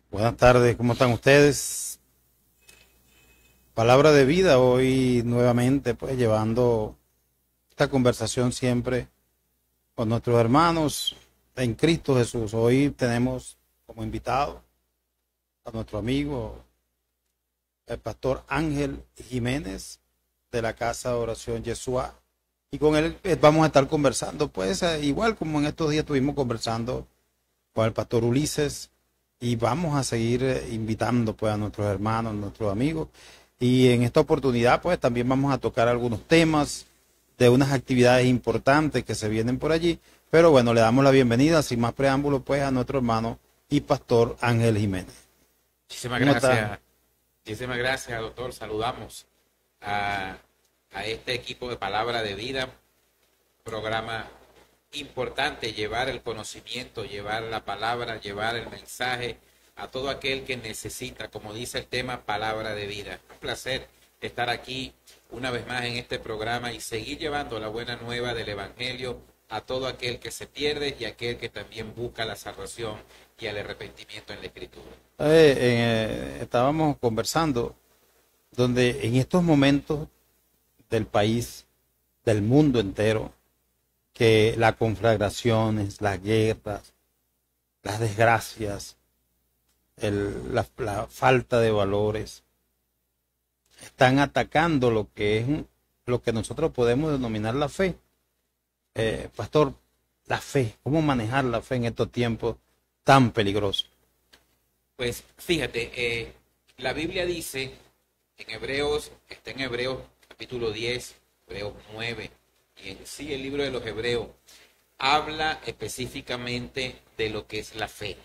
Buenas tardes, ¿cómo están ustedes? Palabra de vida hoy nuevamente, pues llevando esta conversación siempre con nuestros hermanos en Cristo Jesús. Hoy tenemos como invitado a nuestro amigo, el pastor Ángel Jiménez de la Casa de Oración Yeshua. Y con él vamos a estar conversando, pues igual como en estos días estuvimos conversando con el pastor Ulises y vamos a seguir invitando pues a nuestros hermanos, nuestros amigos y en esta oportunidad pues también vamos a tocar algunos temas de unas actividades importantes que se vienen por allí, pero bueno, le damos la bienvenida sin más preámbulos pues a nuestro hermano y pastor Ángel Jiménez. Muchísimas ¿Cómo está? gracias, muchísimas gracias, doctor. Saludamos a, a este equipo de Palabra de Vida, programa importante, llevar el conocimiento, llevar la palabra, llevar el mensaje a todo aquel que necesita, como dice el tema, Palabra de Vida. Un placer estar aquí una vez más en este programa y seguir llevando la buena nueva del Evangelio a todo aquel que se pierde y aquel que también busca la salvación y el arrepentimiento en la Escritura. Estábamos conversando donde en estos momentos del país, del mundo entero, que las conflagraciones, las guerras, las desgracias, la falta de valores, están atacando lo que es lo que nosotros podemos denominar la fe. Pastor, la fe, ¿cómo manejar la fe en estos tiempos tan peligrosos? Pues fíjate, la Biblia dice en Hebreos, está en Hebreos capítulo 10, Hebreos 9, y en sí el libro de los Hebreos habla específicamente de lo que es la fe.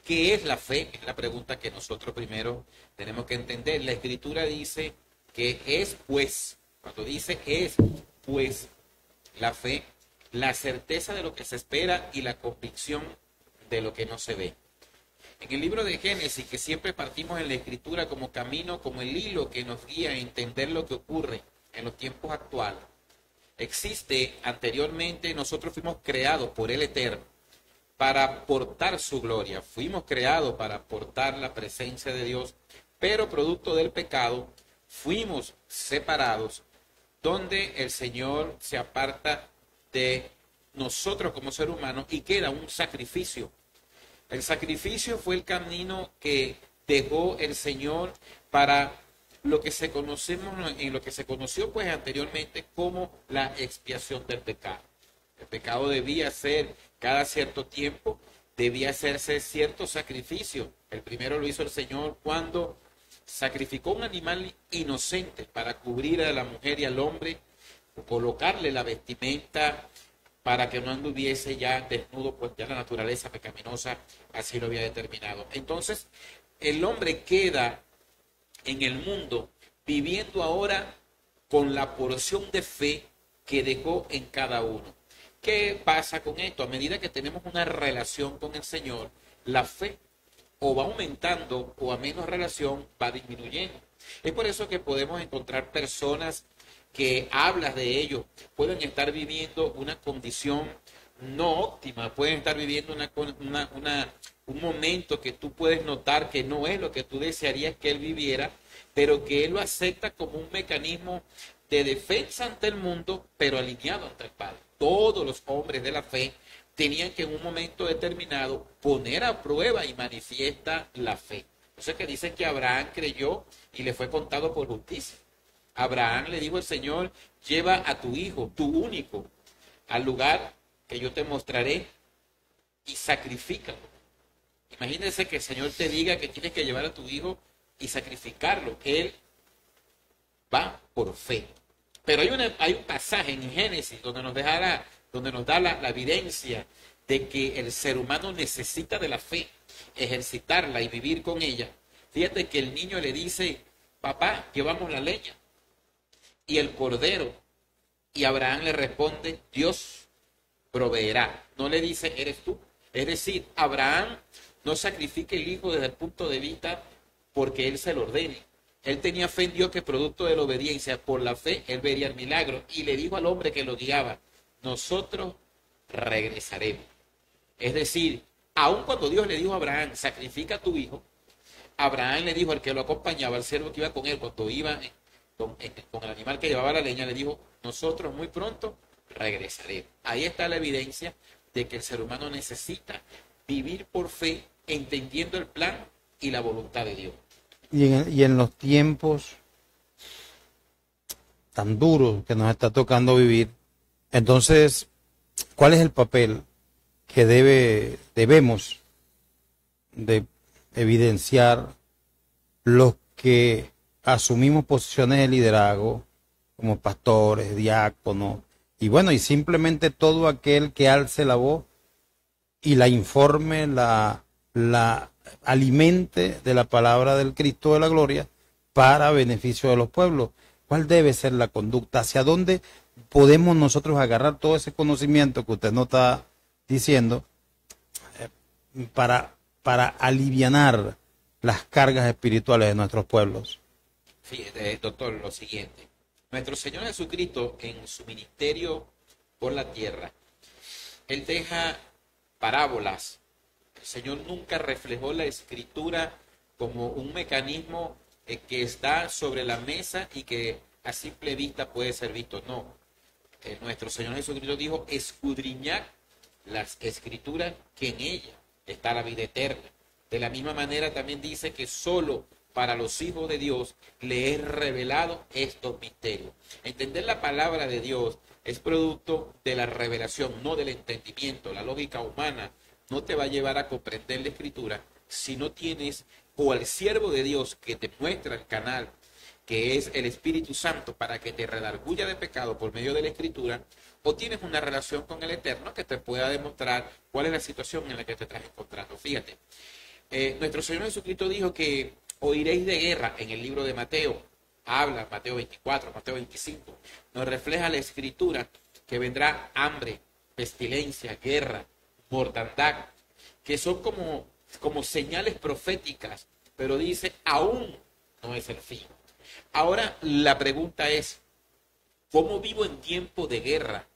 ¿Qué es la fe? Es la pregunta que nosotros primero tenemos que entender. La Escritura dice que es pues, cuando dice es pues la fe, la certeza de lo que se espera y la convicción de lo que no se ve. En el libro de Génesis, que siempre partimos en la Escritura como camino, como el hilo que nos guía a entender lo que ocurre en los tiempos actuales, existe anteriormente, nosotros fuimos creados por el Eterno para portar su gloria, fuimos creados para portar la presencia de Dios, pero producto del pecado fuimos separados, donde el Señor se aparta de nosotros como ser humano y queda un sacrificio. El sacrificio fue el camino que dejó el Señor para lo que se conocemos, en lo que se conoció pues anteriormente como la expiación del pecado. El pecado debía ser cada cierto tiempo, debía hacerse cierto sacrificio. El primero lo hizo el Señor cuando sacrificó un animal inocente para cubrir a la mujer y al hombre, colocarle la vestimenta para que no anduviese ya desnudo, pues ya la naturaleza pecaminosa así lo había determinado. Entonces, el hombre queda en el mundo viviendo ahora con la porción de fe que dejó en cada uno. ¿Qué pasa con esto? A medida que tenemos una relación con el Señor, la fe o va aumentando o a menos relación va disminuyendo. Es por eso que podemos encontrar personas que hablas de ellos, pueden estar viviendo una condición no óptima, pueden estar viviendo un momento que tú puedes notar que no es lo que tú desearías que él viviera, pero que él lo acepta como un mecanismo de defensa ante el mundo, pero alineado ante el Padre. Todos los hombres de la fe tenían que en un momento determinado poner a prueba y manifiesta la fe. Entonces que dicen que Abraham creyó y le fue contado por justicia. Abraham le dijo al Señor, lleva a tu hijo, tu único, al lugar que yo te mostraré y sacrifícalo. Imagínense que el Señor te diga que tienes que llevar a tu hijo y sacrificarlo. Él va por fe. Pero hay un pasaje en Génesis donde nos da la evidencia de que el ser humano necesita de la fe, ejercitarla y vivir con ella. Fíjate que el niño le dice, papá, llevamos la leña y el cordero. Y Abraham le responde, Dios proveerá. No le dice, eres tú. Es decir, Abraham no sacrifica el hijo desde el punto de vista porque él se lo ordene. Él tenía fe en Dios que producto de la obediencia, por la fe, él vería el milagro. Y le dijo al hombre que lo guiaba, nosotros regresaremos. Es decir, Aun cuando Dios le dijo a Abraham, sacrifica a tu hijo, Abraham le dijo al que lo acompañaba, al siervo que iba con él, cuando iba con el animal que llevaba la leña, le dijo, nosotros muy pronto regresaremos. Ahí está la evidencia de que el ser humano necesita vivir por fe, entendiendo el plan y la voluntad de Dios. Y en los tiempos tan duros que nos está tocando vivir, entonces, ¿cuál es el papel que debemos de evidenciar los que asumimos posiciones de liderazgo, como pastores, diáconos, y bueno, y simplemente todo aquel que alce la voz y la informe, la alimente de la palabra del Cristo de la gloria para beneficio de los pueblos? ¿Cuál debe ser la conducta? ¿Hacia dónde podemos nosotros agarrar todo ese conocimiento que usted nos está diciendo para alivianar las cargas espirituales de nuestros pueblos? Fíjate, doctor, lo siguiente. Nuestro Señor Jesucristo, en su ministerio por la tierra, Él deja parábolas. El Señor nunca reflejó la Escritura como un mecanismo que está sobre la mesa y que a simple vista puede ser visto. No. Nuestro Señor Jesucristo dijo, escudriñad las Escrituras, que en ella está la vida eterna. De la misma manera también dice que solo para los hijos de Dios le es revelado estos misterios. Entender la palabra de Dios es producto de la revelación, no del entendimiento. La lógica humana no te va a llevar a comprender la Escritura si no tienes o al siervo de Dios que te muestra el canal, que es el Espíritu Santo, para que te redarguya de pecado por medio de la Escritura, o tienes una relación con el Eterno que te pueda demostrar cuál es la situación en la que te estás encontrando. Fíjate, nuestro Señor Jesucristo dijo que oiréis de guerra en el libro de Mateo. Habla Mateo 24, Mateo 25. Nos refleja la Escritura que vendrá hambre, pestilencia, guerra, mortandad, que son como señales proféticas, pero dice, aún no es el fin. Ahora la pregunta es, ¿cómo vivo en tiempo de guerra,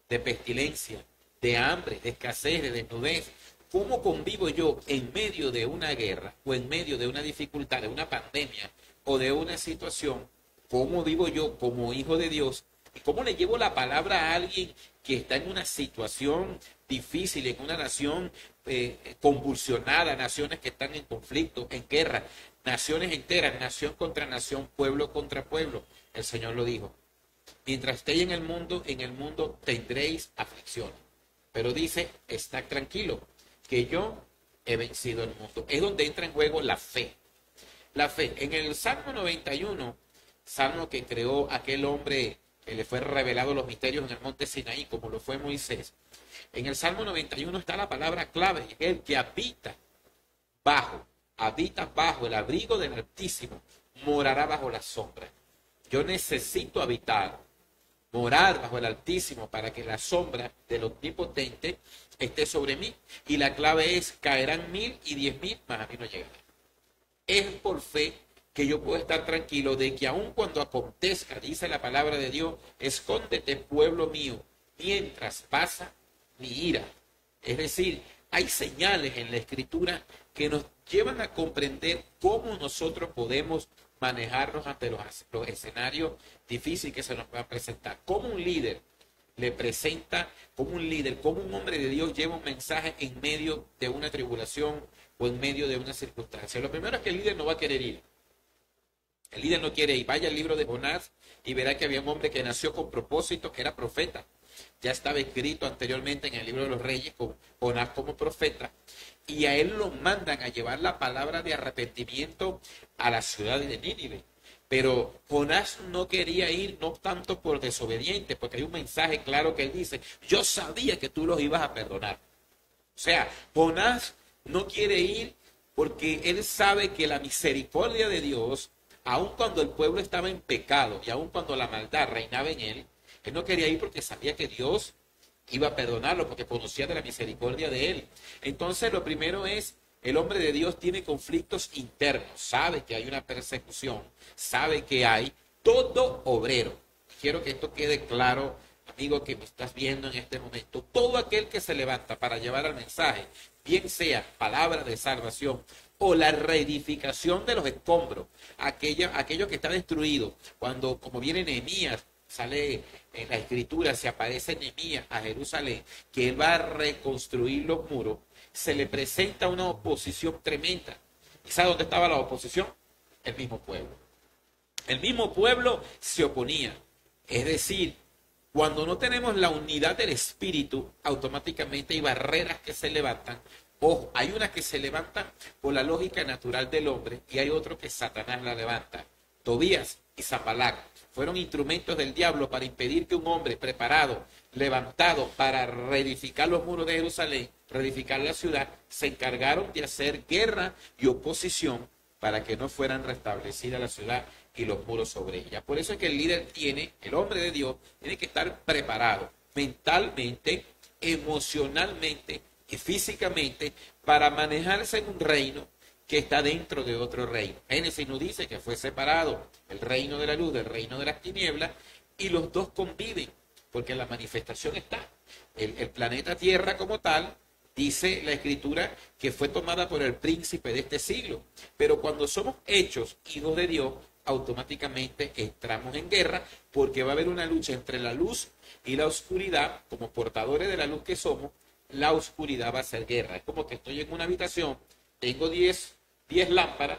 de pestilencia, de hambre, de escasez, de desnudez? ¿Cómo convivo yo en medio de una guerra o en medio de una dificultad, de una pandemia o de una situación? ¿Cómo vivo yo como hijo de Dios? ¿Y cómo le llevo la palabra a alguien que está en una situación difícil, en una nación convulsionada, naciones que están en conflicto, en guerra, naciones enteras, nación contra nación, pueblo contra pueblo? El Señor lo dijo. Mientras estéis en el mundo tendréis aflicción. Pero dice, está tranquilo, que yo he vencido el mundo. Es donde entra en juego la fe. La fe. En el Salmo 91, Salmo que creó aquel hombre que le fue revelado los misterios en el monte Sinaí, como lo fue Moisés. En el Salmo 91 está la palabra clave, el que habita bajo el abrigo del Altísimo, morará bajo la sombra. Yo necesito morar bajo el Altísimo para que la sombra del Omnipotente esté sobre mí. Y la clave es, caerán 1000 y 10.000, mas a mí no llegará. Es por fe que yo puedo estar tranquilo de que aun cuando acontezca, dice la palabra de Dios, escóndete, pueblo mío, mientras pasa mi ira. Es decir, hay señales en la Escritura que nos llevan a comprender cómo nosotros podemos manejarnos ante los escenarios difíciles que se nos van a presentar. Cómo un líder le presenta, como un hombre de Dios lleva un mensaje en medio de una tribulación o en medio de una circunstancia. Lo primero es que el líder no va a querer ir. El líder no quiere ir. Vaya al libro de Jonás y verá que había un hombre que nació con propósito, que era profeta. Ya estaba escrito anteriormente en el libro de los Reyes con Jonás como profeta. Y a él lo mandan a llevar la palabra de arrepentimiento a la ciudad de Nínive. Pero Jonás no quería ir, no tanto por desobediente, porque hay un mensaje claro que él dice, yo sabía que tú los ibas a perdonar. O sea, Jonás no quiere ir porque él sabe que la misericordia de Dios, aun cuando el pueblo estaba en pecado y aun cuando la maldad reinaba en él no quería ir porque sabía que Dios iba a perdonarlo, porque conocía de la misericordia de él. Entonces lo primero es, el hombre de Dios tiene conflictos internos, sabe que hay una persecución, sabe que hay todo obrero. Quiero que esto quede claro, amigo que me estás viendo en este momento. Todo aquel que se levanta para llevar el mensaje bien sea palabra de salvación o la reedificación de los escombros, aquello que está destruido, cuando como viene Nehemías, sale en la escritura, se aparece Nehemías a Jerusalén, que él va a reconstruir los muros, se le presenta una oposición tremenda. ¿Y sabe dónde estaba la oposición? El mismo pueblo. El mismo pueblo se oponía. Es decir, cuando no tenemos la unidad del espíritu, automáticamente hay barreras que se levantan. Ojo, hay unas que se levantan por la lógica natural del hombre y hay otro que Satanás la levanta. Tobías y Sanbalat fueron instrumentos del diablo para impedir que un hombre preparado, levantado para reedificar los muros de Jerusalén, reedificar la ciudad, se encargaron de hacer guerra y oposición para que no fueran restablecidas la ciudad y los muros sobre ella. Por eso es que el líder el hombre de Dios, tiene que estar preparado mentalmente, emocionalmente y físicamente para manejarse en un reino que está dentro de otro reino. Génesis nos dice que fue separado el reino de la luz del reino de las tinieblas y los dos conviven, porque la manifestación está. El planeta Tierra como tal, dice la Escritura, que fue tomada por el príncipe de este siglo. Pero cuando somos hechos hijos de Dios, automáticamente entramos en guerra, porque va a haber una lucha entre la luz y la oscuridad. Como portadores de la luz que somos, la oscuridad va a ser guerra. Es como que estoy en una habitación, tengo 10 lámparas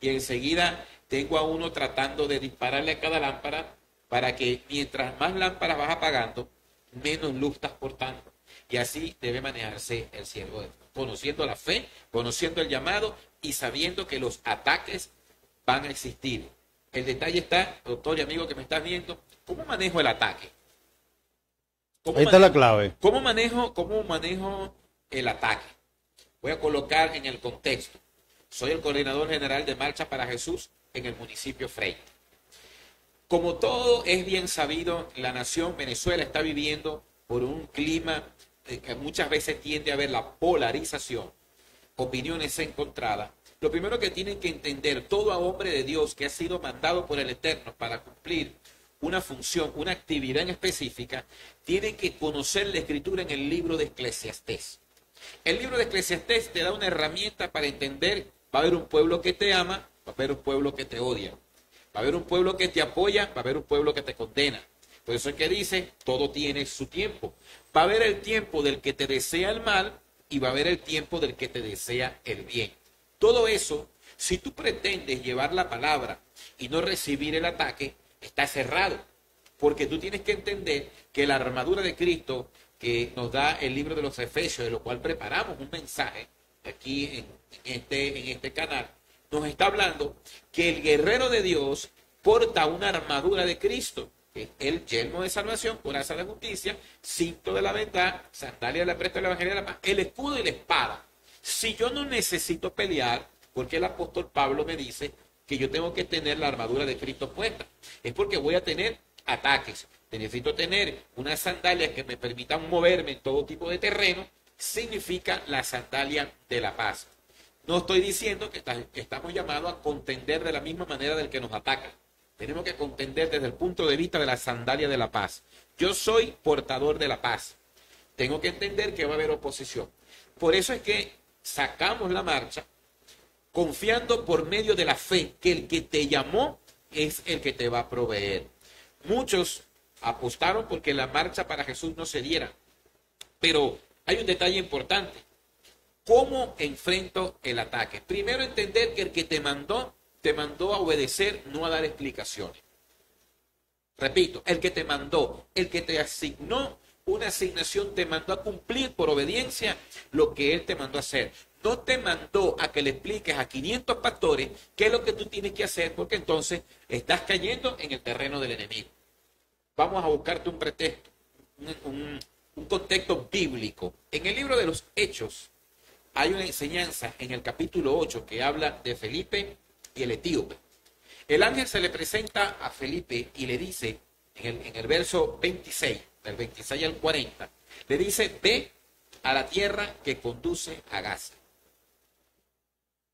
y enseguida tengo a uno tratando de dispararle a cada lámpara para que mientras más lámparas vas apagando, menos luz estás portando. Y así debe manejarse el siervo de Dios, conociendo la fe, conociendo el llamado y sabiendo que los ataques van a existir. El detalle está, doctor y amigo que me estás viendo, ¿cómo manejo el ataque? Ahí está la clave. ¿Cómo manejo el ataque? Voy a colocar en el contexto. Soy el coordinador general de Marcha para Jesús en el municipio Freite. Como todo es bien sabido, la nación Venezuela está viviendo por un clima que muchas veces tiende a haber la polarización, opiniones encontradas. Lo primero que tienen que entender todo hombre de Dios que ha sido mandado por el Eterno para cumplir una función, una actividad en específica, tiene que conocer la Escritura en el libro de Eclesiastés. El libro de Eclesiastés te da una herramienta para entender, va a haber un pueblo que te ama, va a haber un pueblo que te odia, va a haber un pueblo que te apoya, va a haber un pueblo que te condena. Por eso es que dice, todo tiene su tiempo. Va a haber el tiempo del que te desea el mal y va a haber el tiempo del que te desea el bien. Todo eso, si tú pretendes llevar la palabra y no recibir el ataque, está cerrado. Porque tú tienes que entender que la armadura de Cristo que nos da el libro de los Efesios, de lo cual preparamos un mensaje aquí en este canal, nos está hablando que el guerrero de Dios porta una armadura de Cristo, el yelmo de salvación, coraza de justicia, cinto de la verdad, sandalia de la presta del evangelio de la paz, el escudo y la espada. Si yo no necesito pelear, porque el apóstol Pablo me dice que yo tengo que tener la armadura de Cristo puesta, es porque voy a tener ataques. Necesito tener unas sandalias que me permitan moverme en todo tipo de terreno, significa la sandalia de la paz. No estoy diciendo que estamos llamados a contender de la misma manera del que nos ataca. Tenemos que contender desde el punto de vista de la sandalia de la paz. Yo soy portador de la paz. Tengo que entender que va a haber oposición. Por eso es que sacamos la marcha confiando por medio de la fe que el que te llamó es el que te va a proveer. Muchos apostaron porque la marcha para Jesús no se diera. Pero hay un detalle importante. ¿Cómo enfrento el ataque? Primero entender que el que te mandó a obedecer, no a dar explicaciones. Repito, el que te mandó, el que te asignó una asignación, te mandó a cumplir por obediencia lo que él te mandó a hacer. No te mandó a que le expliques a 500 pastores qué es lo que tú tienes que hacer, porque entonces estás cayendo en el terreno del enemigo. Vamos a buscarte un pretexto, un contexto bíblico. En el libro de los Hechos hay una enseñanza en el capítulo 8 que habla de Felipe y el etíope. El ángel se le presenta a Felipe y le dice, en el verso 26, del 26 al 40, le dice, ve a la tierra que conduce a Gaza.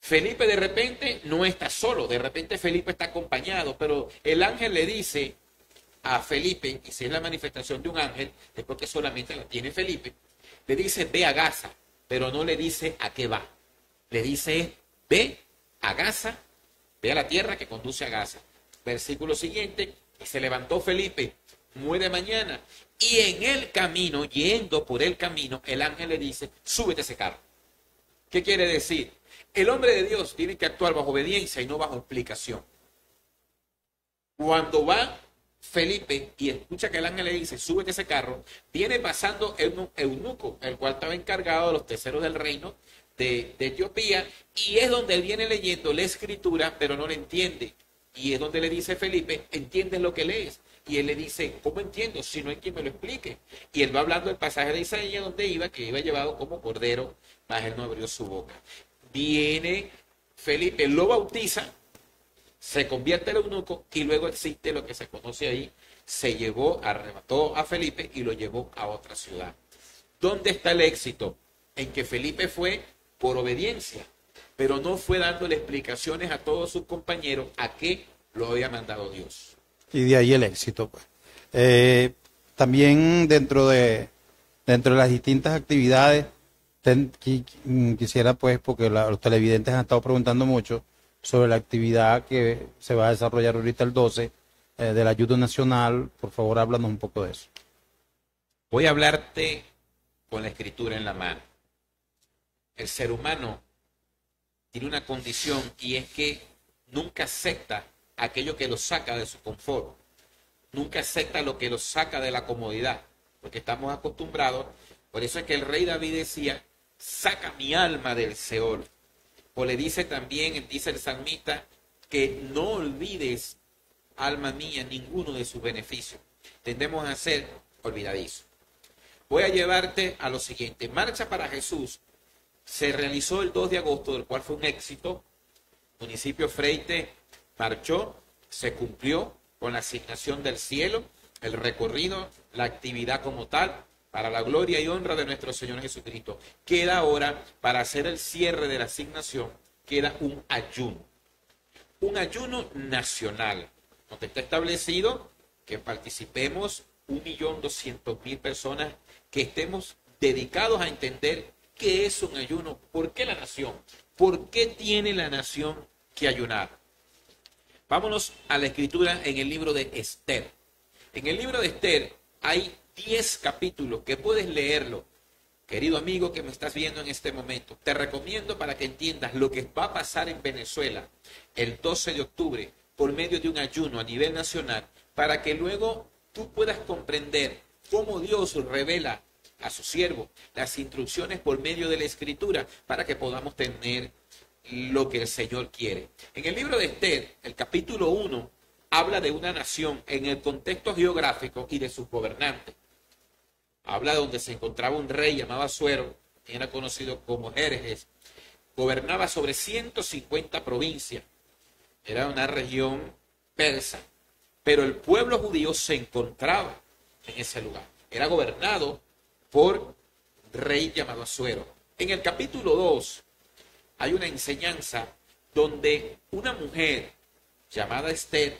Felipe de repente no está solo, de repente Felipe está acompañado, pero el ángel le dice a Felipe, y si es la manifestación de un ángel, es porque solamente la tiene Felipe, le dice, ve a Gaza. pero no le dice a qué va. Le dice, ve a Gaza, ve a la tierra que conduce a Gaza. Versículo siguiente, y se levantó Felipe muy de mañana, y en el camino, yendo por el camino, el ángel le dice, súbete a ese carro. ¿Qué quiere decir? El hombre de Dios tiene que actuar bajo obediencia y no bajo explicación. Cuando va Felipe y escucha que el ángel le dice, súbete a ese carro, viene pasando un eunuco, el cual estaba encargado de los tesoros del reino de Etiopía, y es donde él viene leyendo la escritura, pero no la entiende. Y es donde le dice Felipe, ¿entiendes lo que lees? Y él le dice, ¿cómo entiendo? Si no hay quien me lo explique. Y él va hablando del pasaje de Isaías donde iba, que iba llevado como cordero, mas él no abrió su boca. Viene Felipe, lo bautiza, se convierte en eunuco, y luego existe lo que se conoce ahí, se llevó, arrebató a Felipe y lo llevó a otra ciudad. ¿Dónde está el éxito? En que Felipe fue por obediencia, pero no fue dándole explicaciones a todos sus compañeros a qué lo había mandado Dios. Y de ahí el éxito, pues. También dentro de las distintas actividades, quisiera, pues, porque los televidentes han estado preguntando mucho sobre la actividad que se va a desarrollar ahorita el 12 del ayuno nacional. Por favor, háblanos un poco de eso. Voy a hablarte con la escritura en la mano. El ser humano tiene una condición, y es que nunca acepta aquello que lo saca de su confort. Nunca acepta lo que lo saca de la comodidad, porque estamos acostumbrados. Por eso es que el rey David decía, saca mi alma del Seol. O le dice también, dice el salmista, que no olvides, alma mía, ninguno de sus beneficios. Tendemos a ser olvidadizos. Voy a llevarte a lo siguiente. Marcha para Jesús se realizó el 2 de agosto, del cual fue un éxito. Municipio Freite marchó, se cumplió con la asignación del cielo, el recorrido, la actividad como tal, para la gloria y honra de nuestro Señor Jesucristo. Queda ahora, para hacer el cierre de la asignación, queda un ayuno nacional, donde está establecido que participemos 1.200.000 personas, que estemos dedicados a entender qué es un ayuno, por qué la nación, por qué tiene la nación que ayunar. Vámonos a la escritura en el libro de Esther. En el libro de Esther hay 10 capítulos que puedes leerlo. Querido amigo que me estás viendo en este momento, te recomiendo para que entiendas lo que va a pasar en Venezuela el 12 de octubre por medio de un ayuno a nivel nacional, para que luego tú puedas comprender cómo Dios revela a su siervo las instrucciones por medio de la escritura, para que podamos tener lo que el Señor quiere. En el libro de Esther, el capítulo 1, habla de una nación en el contexto geográfico y de sus gobernantes. Habla de donde se encontraba un rey llamado Asuero, que era conocido como Jerjes. Gobernaba sobre 150 provincias. Era una región persa, pero el pueblo judío se encontraba en ese lugar. Era gobernado por un rey llamado Asuero. En el capítulo 2 hay una enseñanza donde una mujer llamada Esther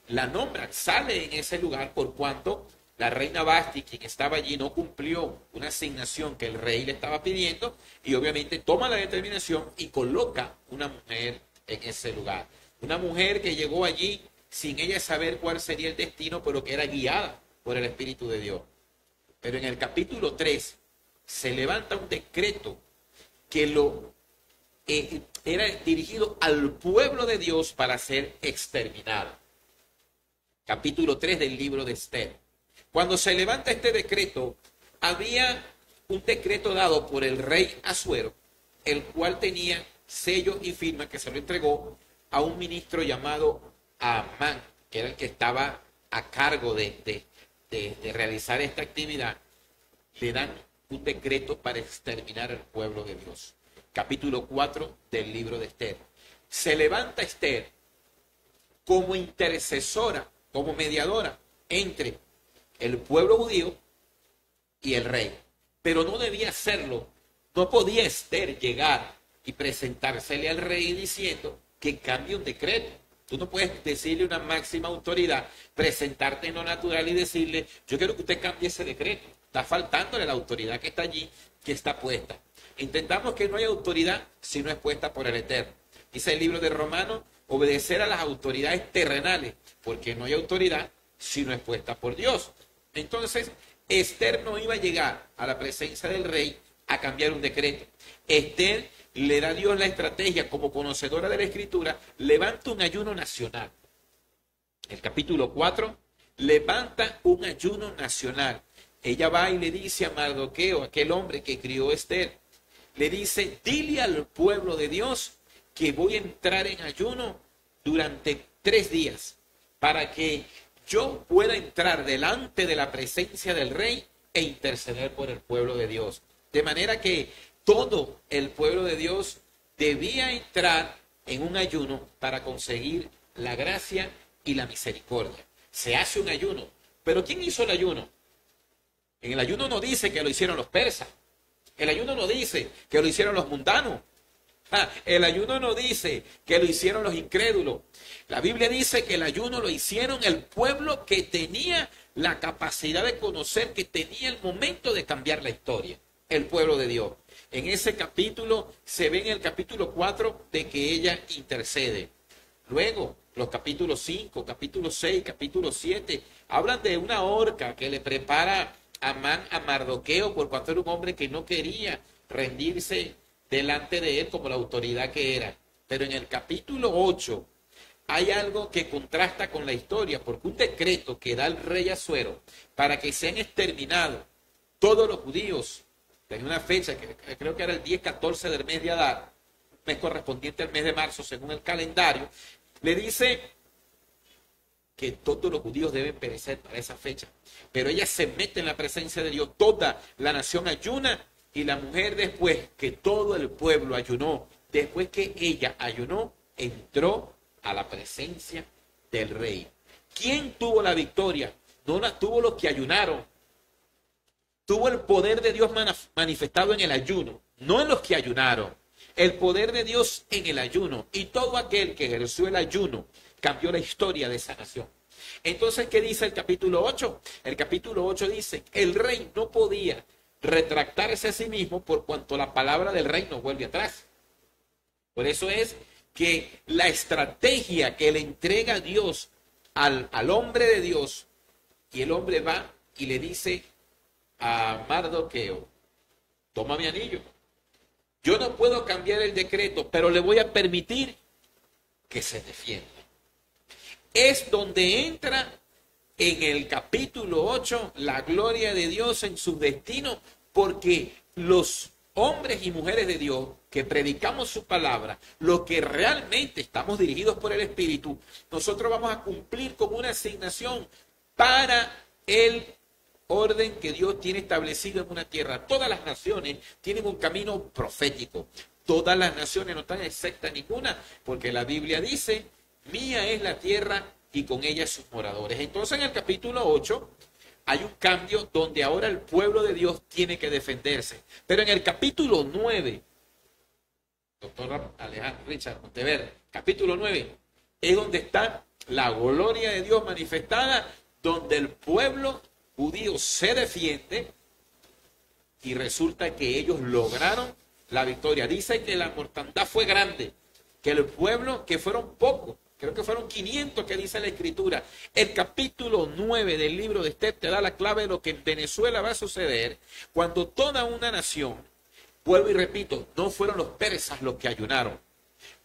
la nombra, sale en ese lugar por cuanto la reina Basti, quien estaba allí, no cumplió una asignación que el rey le estaba pidiendo, y obviamente toma la determinación y coloca una mujer en ese lugar. Una mujer que llegó allí sin ella saber cuál sería el destino, pero que era guiada por el Espíritu de Dios. Pero en el capítulo 3 se levanta un decreto que era dirigido al pueblo de Dios para ser exterminado. Capítulo 3 del libro de Esther. Cuando se levanta este decreto, había un decreto dado por el rey Asuero, el cual tenía sello y firma, que se lo entregó a un ministro llamado Amán, que era el que estaba a cargo de realizar esta actividad. Le dan un decreto para exterminar al pueblo de Dios. Capítulo 4 del libro de Esther. Se levanta Esther como intercesora, como mediadora entre el pueblo judío y el rey. Pero no debía hacerlo. No podía Esther llegar y presentársele al rey diciendo que cambie un decreto. Tú no puedes decirle a una máxima autoridad, presentarte en lo natural y decirle, yo quiero que usted cambie ese decreto. Está faltándole la autoridad que está allí, que está puesta. Entendamos que no hay autoridad si no es puesta por el Eterno. Dice el libro de Romanos, obedecer a las autoridades terrenales, porque no hay autoridad si no es puesta por Dios. Entonces, Esther no iba a llegar a la presencia del rey a cambiar un decreto. Esther le da a Dios la estrategia como conocedora de la Escritura, levanta un ayuno nacional. El capítulo 4, levanta un ayuno nacional. Ella va y le dice a Mardoqueo, aquel hombre que crió a Esther, le dice, dile al pueblo de Dios que voy a entrar en ayuno durante 3 días para que yo pueda entrar delante de la presencia del rey e interceder por el pueblo de Dios. De manera que todo el pueblo de Dios debía entrar en un ayuno para conseguir la gracia y la misericordia. Se hace un ayuno. ¿Pero quién hizo el ayuno? En el ayuno no dice que lo hicieron los persas. El ayuno no dice que lo hicieron los mundanos. El ayuno no dice que lo hicieron los incrédulos. La Biblia dice que el ayuno lo hicieron el pueblo que tenía la capacidad de conocer, que tenía el momento de cambiar la historia. El pueblo de Dios. En ese capítulo se ve en el capítulo 4 de que ella intercede. Luego, los capítulos 5, capítulo 6, capítulo 7, hablan de una horca que le prepara Amán a Mardoqueo por cuanto era un hombre que no quería rendirse delante de él como la autoridad que era. Pero en el capítulo 8 hay algo que contrasta con la historia, porque un decreto que da el rey Asuero para que sean exterminados todos los judíos, en una fecha que creo que era el 10-14 del mes de Adar, mes correspondiente al mes de marzo según el calendario, le dice que todos los judíos deben perecer para esa fecha. Pero ella se mete en la presencia de Dios, toda la nación ayuna, y la mujer, después que todo el pueblo ayunó, después que ella ayunó, entró a la presencia del rey. ¿Quién tuvo la victoria? No la tuvo los que ayunaron. Tuvo el poder de Dios manifestado en el ayuno, no en los que ayunaron. El poder de Dios en el ayuno, y todo aquel que ejerció el ayuno cambió la historia de esa nación. Entonces, ¿qué dice el capítulo 8? El capítulo 8 dice, el rey no podía retractarse a sí mismo por cuanto la palabra del rey no vuelve atrás. Por eso es que la estrategia que le entrega Dios al hombre de Dios, y el hombre va y le dice a Mardoqueo, toma mi anillo. Yo no puedo cambiar el decreto, pero le voy a permitir que se defienda. Es donde entra en el capítulo 8 la gloria de Dios en su destino, porque los hombres y mujeres de Dios que predicamos su palabra, los que realmente estamos dirigidos por el Espíritu, nosotros vamos a cumplir con una asignación para el orden que Dios tiene establecido en una tierra. Todas las naciones tienen un camino profético. Todas las naciones no están exceptas ninguna, porque la Biblia dice, mía es la tierra y con ella sus moradores. Entonces en el capítulo 8 hay un cambio donde ahora el pueblo de Dios tiene que defenderse. Pero en el capítulo 9, doctor Alejandro Richard Monteverde, capítulo 9, es donde está la gloria de Dios manifestada, donde el pueblo judío se defiende y resulta que ellos lograron la victoria. Dice que la mortandad fue grande, que el pueblo, que fueron pocos, creo que fueron 500 que dice la Escritura. El capítulo 9 del libro de Esther te da la clave de lo que en Venezuela va a suceder cuando toda una nación, vuelvo y repito, no fueron los persas los que ayunaron,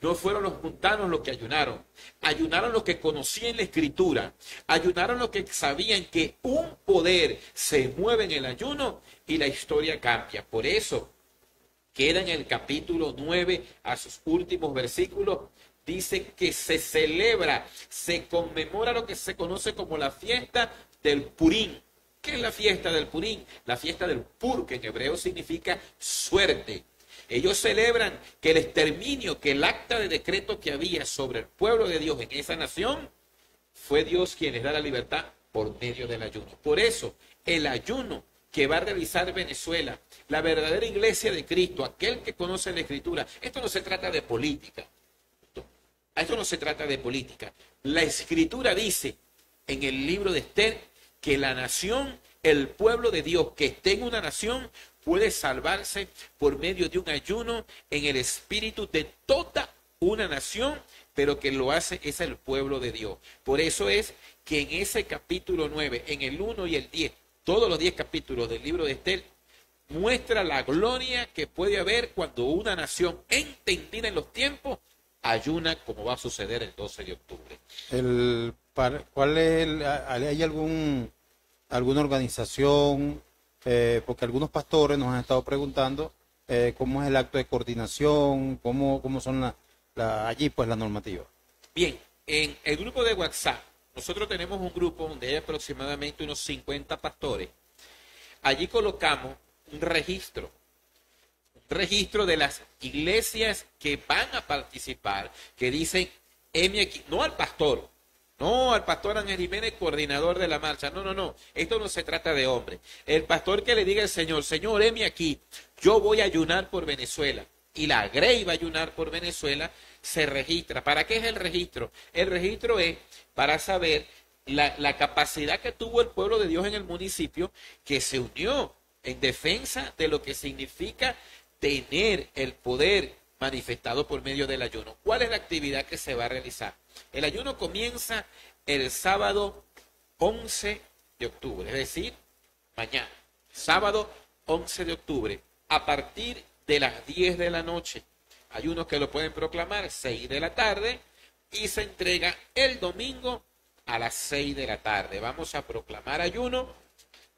no fueron los mundanos los que ayunaron, ayunaron los que conocían la Escritura, ayunaron los que sabían que un poder se mueve en el ayuno y la historia cambia. Por eso queda en el capítulo 9 a sus últimos versículos, dice que se celebra, se conmemora lo que se conoce como la fiesta del Purim. ¿Qué es la fiesta del Purim? La fiesta del Pur, que en hebreo significa suerte. Ellos celebran que el exterminio, que el acta de decreto que había sobre el pueblo de Dios en esa nación, fue Dios quien les da la libertad por medio del ayuno. Por eso, el ayuno que va a realizar Venezuela, la verdadera iglesia de Cristo, aquel que conoce la Escritura, esto no se trata de política. Esto no se trata de política. La Escritura dice en el libro de Esther que la nación, el pueblo de Dios que esté en una nación, puede salvarse por medio de un ayuno en el espíritu de toda una nación, pero que lo hace es el pueblo de Dios. Por eso es que en ese capítulo 9, en el 1 y el 10, todos los 10 capítulos del libro de Esther, muestra la gloria que puede haber cuando una nación entendida en los tiempos ayuna, como va a suceder el 12 de octubre. ¿Cuál es ¿hay alguna organización? Porque algunos pastores nos han estado preguntando cómo es el acto de coordinación, cómo son allí pues la normativa. Bien, en el grupo de WhatsApp, nosotros tenemos un grupo donde hay aproximadamente unos 50 pastores. Allí colocamos un registro de las iglesias que van a participar, que dicen, heme aquí, no al pastor Ángel Jiménez, coordinador de la marcha, no, esto no se trata de hombre. El pastor que le diga al Señor, heme aquí, yo voy a ayunar por Venezuela, y la Grey va a ayunar por Venezuela, se registra. ¿Para qué es el registro? El registro es para saber la capacidad que tuvo el pueblo de Dios en el municipio, que se unió en defensa de lo que significa tener el poder manifestado por medio del ayuno. ¿Cuál es la actividad que se va a realizar? El ayuno comienza el sábado 11 de octubre, es decir, mañana, sábado 11 de octubre, a partir de las 10 de la noche. Hay unos que lo pueden proclamar 6 de la tarde y se entrega el domingo a las 6 de la tarde. Vamos a proclamar ayuno,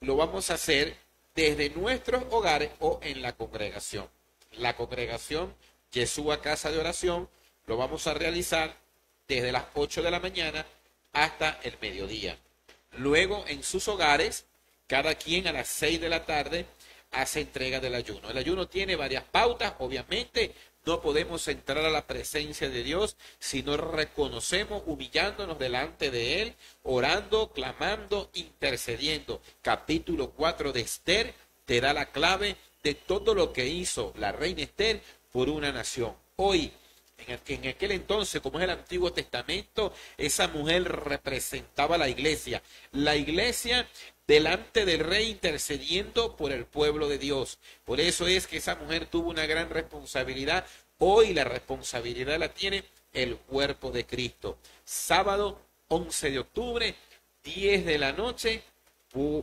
lo vamos a hacer desde nuestros hogares o en la congregación. La congregación Yeshua Casa de Oración lo vamos a realizar desde las 8 de la mañana hasta el mediodía. Luego en sus hogares, cada quien a las 6 de la tarde hace entrega del ayuno. El ayuno tiene varias pautas, obviamente. No podemos entrar a la presencia de Dios si no reconocemos, humillándonos delante de Él, orando, clamando, intercediendo. Capítulo 4 de Esther te da la clave de todo lo que hizo la reina Esther por una nación. Hoy, en aquel entonces, como es el Antiguo Testamento, esa mujer representaba la iglesia. La iglesia delante del rey intercediendo por el pueblo de Dios. Por eso es que esa mujer tuvo una gran responsabilidad. Hoy la responsabilidad la tiene el cuerpo de Cristo. Sábado 11 de octubre, 10 de la noche,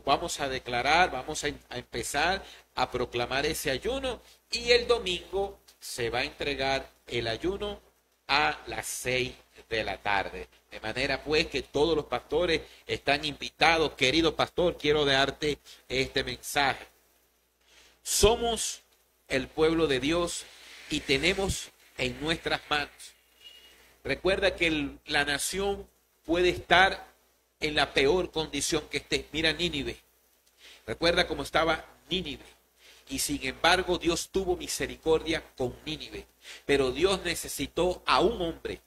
vamos a declarar, vamos a empezar a proclamar ese ayuno, y el domingo se va a entregar el ayuno a las 6 de la tarde. De manera pues que todos los pastores están invitados. Querido pastor, quiero darte este mensaje. Somos el pueblo de Dios y tenemos en nuestras manos. Recuerda que la nación puede estar en la peor condición que esté. Mira Nínive. Recuerda cómo estaba Nínive. Y sin embargo Dios tuvo misericordia con Nínive. Pero Dios necesitó a un hombre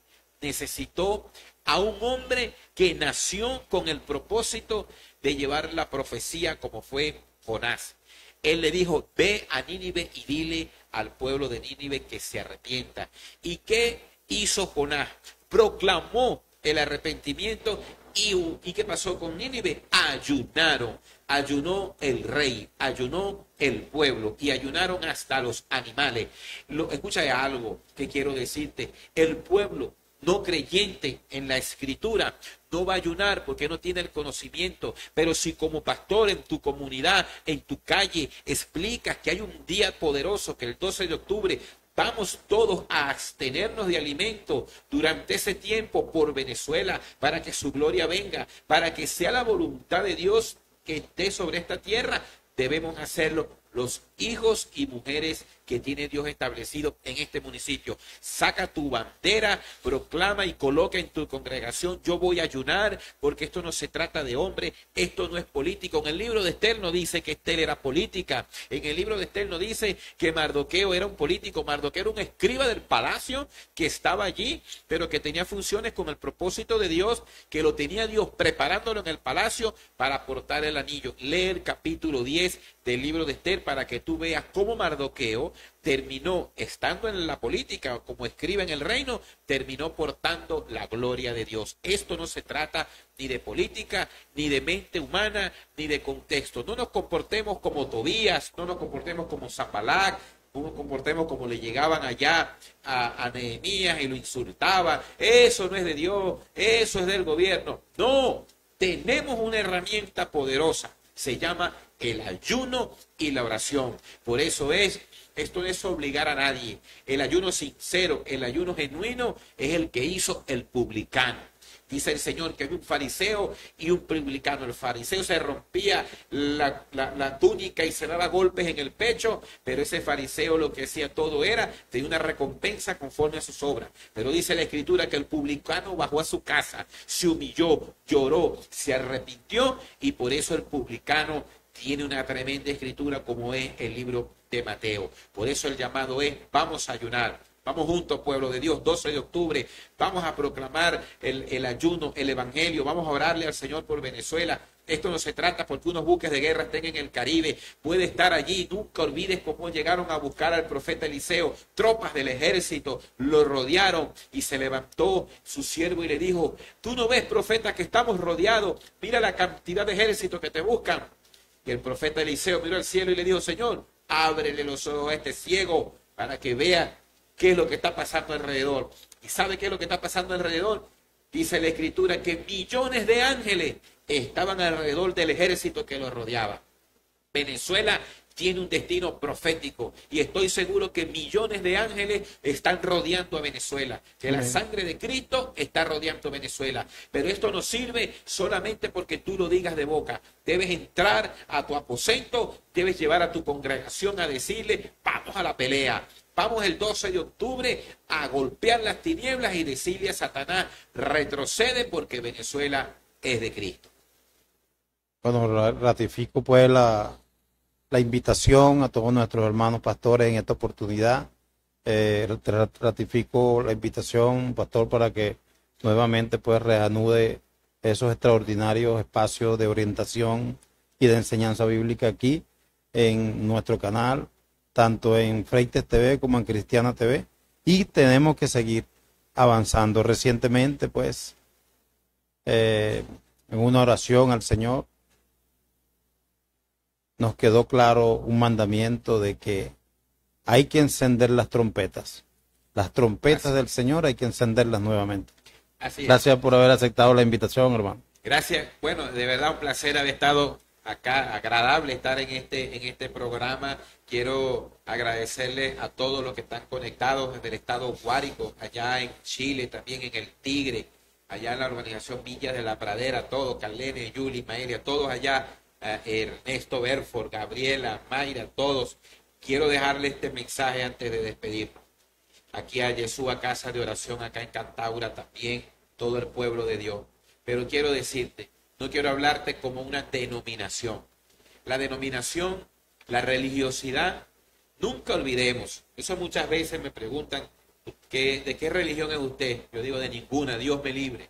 que nació con el propósito de llevar la profecía, como fue Jonás. Él le dijo, ve a Nínive y dile al pueblo de Nínive que se arrepienta. ¿Y qué hizo Jonás? Proclamó el arrepentimiento. ¿Y qué pasó con Nínive? Ayunaron. Ayunó el rey, ayunó el pueblo y ayunaron hasta los animales. Escucha algo que quiero decirte. El pueblo no creyente en la escritura no va a ayunar porque no tiene el conocimiento. Pero si como pastor en tu comunidad, en tu calle, explicas que hay un día poderoso, que el 12 de octubre vamos todos a abstenernos de alimento durante ese tiempo por Venezuela, para que su gloria venga, para que sea la voluntad de Dios que esté sobre esta tierra, debemos hacerlo los hijos y mujeres que tiene Dios establecido en este municipio. Saca tu bandera, proclama y coloca en tu congregación, yo voy a ayunar, porque esto no se trata de hombre, esto no es político. En el libro de Esther no dice que Esther era política, en el libro de Esther no dice que Mardoqueo era un político. Mardoqueo era un escriba del palacio que estaba allí, pero que tenía funciones con el propósito de Dios, que lo tenía Dios preparándolo en el palacio para aportar el anillo. Lee el capítulo 10 del libro de Esther para que tú veas cómo Mardoqueo terminó estando en la política como escriba en el reino, terminó portando la gloria de Dios. Esto no se trata ni de política, ni de mente humana, ni de contexto. No nos comportemos como Tobías, no nos comportemos como Sanballat, no nos comportemos como le llegaban allá a Nehemías y lo insultaban. Eso no es de Dios, eso es del gobierno. No, tenemos una herramienta poderosa. Se llama el ayuno y la oración. Por eso esto no es obligar a nadie. El ayuno sincero, el ayuno genuino es el que hizo el publicano. Dice el Señor que había un fariseo y un publicano. El fariseo se rompía la túnica y se daba golpes en el pecho, pero ese fariseo lo que hacía todo era, tenía una recompensa conforme a sus obras. Pero dice la Escritura que el publicano bajó a su casa, se humilló, lloró, se arrepintió, y por eso el publicano tiene una tremenda escritura como es el libro de Mateo. Por eso el llamado es: vamos a ayunar. Vamos juntos, pueblo de Dios, 12 de octubre, vamos a proclamar el ayuno, el evangelio, vamos a orarle al Señor por Venezuela. Esto no se trata porque unos buques de guerra estén en el Caribe, puede estar allí. Nunca olvides cómo llegaron a buscar al profeta Eliseo. Tropas del ejército lo rodearon y se levantó su siervo y le dijo: ¿tú no ves, profeta, que estamos rodeados? Mira la cantidad de ejércitos que te buscan. Y el profeta Eliseo miró al cielo y le dijo: Señor, ábrele los ojos a este ciego para que vea qué es lo que está pasando alrededor. ¿Y sabe qué es lo que está pasando alrededor? Dice la Escritura que millones de ángeles estaban alrededor del ejército que lo rodeaba. Venezuela tiene un destino profético y estoy seguro que millones de ángeles están rodeando a Venezuela, que la sangre de Cristo está rodeando a Venezuela. Pero esto no sirve solamente porque tú lo digas de boca. Debes entrar a tu aposento, debes llevar a tu congregación a decirle: vamos a la pelea. Vamos el 12 de octubre a golpear las tinieblas y decirle a Satanás: retrocede, porque Venezuela es de Cristo. Bueno, ratifico pues la invitación a todos nuestros hermanos pastores en esta oportunidad. Ratifico la invitación, pastor, para que nuevamente pues reanude esos extraordinarios espacios de orientación y de enseñanza bíblica aquí en nuestro canal, tanto en Freites TV como en Cristiana TV, y tenemos que seguir avanzando. Recientemente, pues, en una oración al Señor, nos quedó claro un mandamiento de que hay que encender las trompetas. Las trompetas del Señor hay que encenderlas nuevamente. Así es. Gracias por haber aceptado la invitación, hermano. Gracias. Bueno, de verdad un placer haber estado acá, agradable estar en este programa. Quiero agradecerle a todos los que están conectados desde el estado Guárico, allá en Chile, también en el Tigre, allá en la urbanización Villa de la Pradera, todos, Carlene, Yuli, Maelia, todos allá, Ernesto Berford, Gabriela, Mayra, todos. Quiero dejarle este mensaje antes de despedirnos. Aquí a Yeshua Casa de Oración, acá en Cantaura también, todo el pueblo de Dios. Pero quiero decirte, no quiero hablarte como una denominación. La denominación, la religiosidad, nunca olvidemos. Eso muchas veces me preguntan, ¿de qué religión es usted? Yo digo: de ninguna, Dios me libre.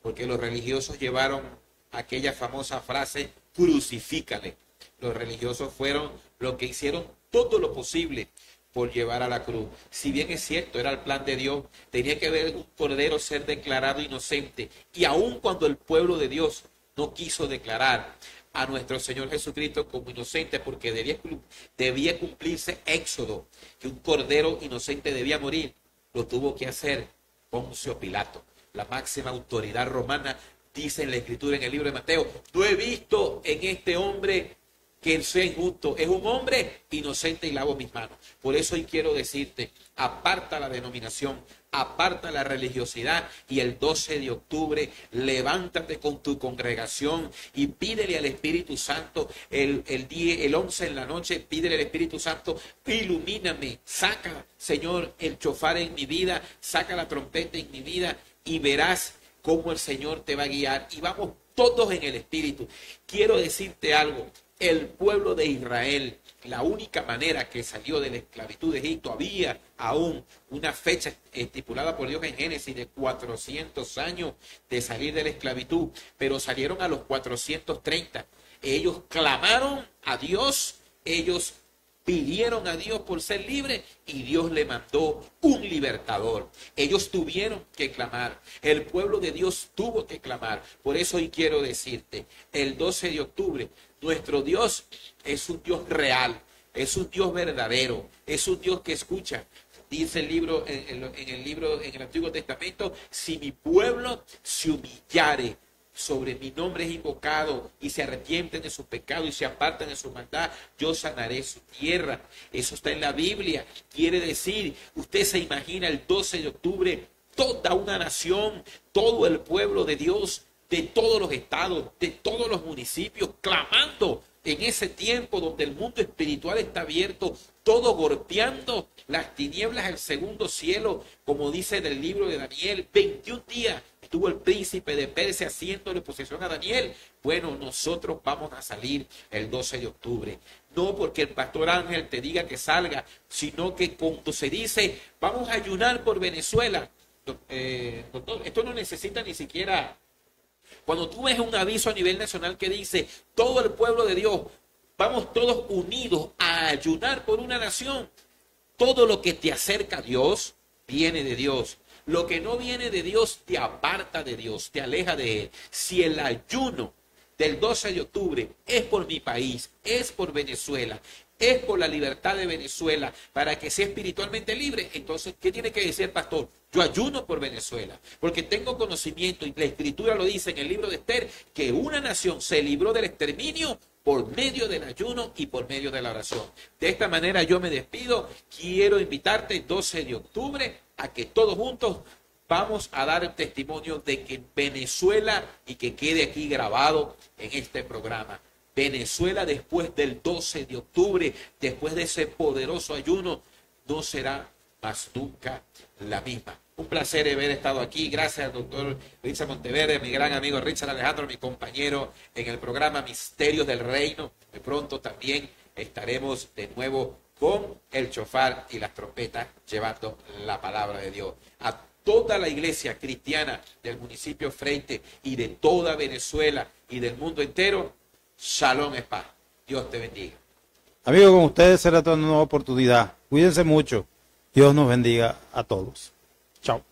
Porque los religiosos llevaron aquella famosa frase: crucifícale. Los religiosos fueron los que hicieron todo lo posible por llevar a la cruz. Si bien es cierto, era el plan de Dios, tenía que ver un cordero ser declarado inocente. Y aun cuando el pueblo de Dios no quiso declarar a nuestro Señor Jesucristo como inocente, porque debía cumplirse Éxodo, que un cordero inocente debía morir, lo tuvo que hacer Poncio Pilato, la máxima autoridad romana. Dice en la Escritura, en el libro de Mateo: no he visto en este hombre que él sea injusto, es un hombre inocente y lavo mis manos. Por eso hoy quiero decirte: aparta la denominación, aparta la religiosidad, y el 12 de octubre levántate con tu congregación y pídele al Espíritu Santo. El 11 en la noche, pídele al Espíritu Santo: ilumíname, saca, Señor, el chofar en mi vida, saca la trompeta en mi vida, y verás cómo el Señor te va a guiar. Y vamos todos en el Espíritu. Quiero decirte algo: el pueblo de Israel, la única manera que salió de la esclavitud de Egipto, había aún una fecha estipulada por Dios en Génesis de 400 años de salir de la esclavitud, pero salieron a los 430. Ellos clamaron a Dios, ellos pidieron a Dios por ser libres y Dios le mandó un libertador. Ellos tuvieron que clamar, el pueblo de Dios tuvo que clamar. Por eso hoy quiero decirte, el 12 de octubre, nuestro Dios es un Dios real, es un Dios verdadero, es un Dios que escucha. Dice el libro, en el Antiguo Testamento, si mi pueblo se humillare, sobre mi nombre es invocado y se arrepienten de sus pecados y se apartan de su maldad, yo sanaré su tierra. Eso está en la Biblia. Quiere decir, usted se imagina el 12 de octubre, toda una nación, todo el pueblo de Dios, de todos los estados, de todos los municipios, clamando en ese tiempo donde el mundo espiritual está abierto, todo golpeando las tinieblas del segundo cielo, como dice en el libro de Daniel. 21 días estuvo el príncipe de Persia haciéndole posesión a Daniel. Bueno, nosotros vamos a salir el 12 de octubre. No porque el pastor Ángel te diga que salga, sino que cuando se dice, vamos a ayunar por Venezuela, doctor, esto no necesita ni siquiera... Cuando tú ves un aviso a nivel nacional que dice, todo el pueblo de Dios, vamos todos unidos a ayunar por una nación, todo lo que te acerca a Dios, viene de Dios. Lo que no viene de Dios, te aparta de Dios, te aleja de Él. Si el ayuno del 12 de octubre es por mi país, es por Venezuela, es por la libertad de Venezuela, para que sea espiritualmente libre, entonces, ¿qué tiene que decir el pastor? Yo ayuno por Venezuela, porque tengo conocimiento, y la Escritura lo dice en el libro de Esther, que una nación se libró del exterminio por medio del ayuno y por medio de la oración. De esta manera yo me despido. Quiero invitarte el 12 de octubre a que todos juntos vamos a dar el testimonio de que Venezuela, y que quede aquí grabado en este programa, Venezuela después del 12 de octubre, después de ese poderoso ayuno, no será más nunca la misma. Un placer haber estado aquí. Gracias al doctor Richard Monteverde, mi gran amigo Richard Alejandro, mi compañero en el programa Misterios del Reino. De pronto también estaremos de nuevo con el chofar y las trompetas llevando la palabra de Dios a toda la iglesia cristiana del municipio Freite y de toda Venezuela y del mundo entero. Shalom es paz. Dios te bendiga. Amigos, con ustedes será toda una nueva oportunidad. Cuídense mucho. Dios nos bendiga a todos. Chao.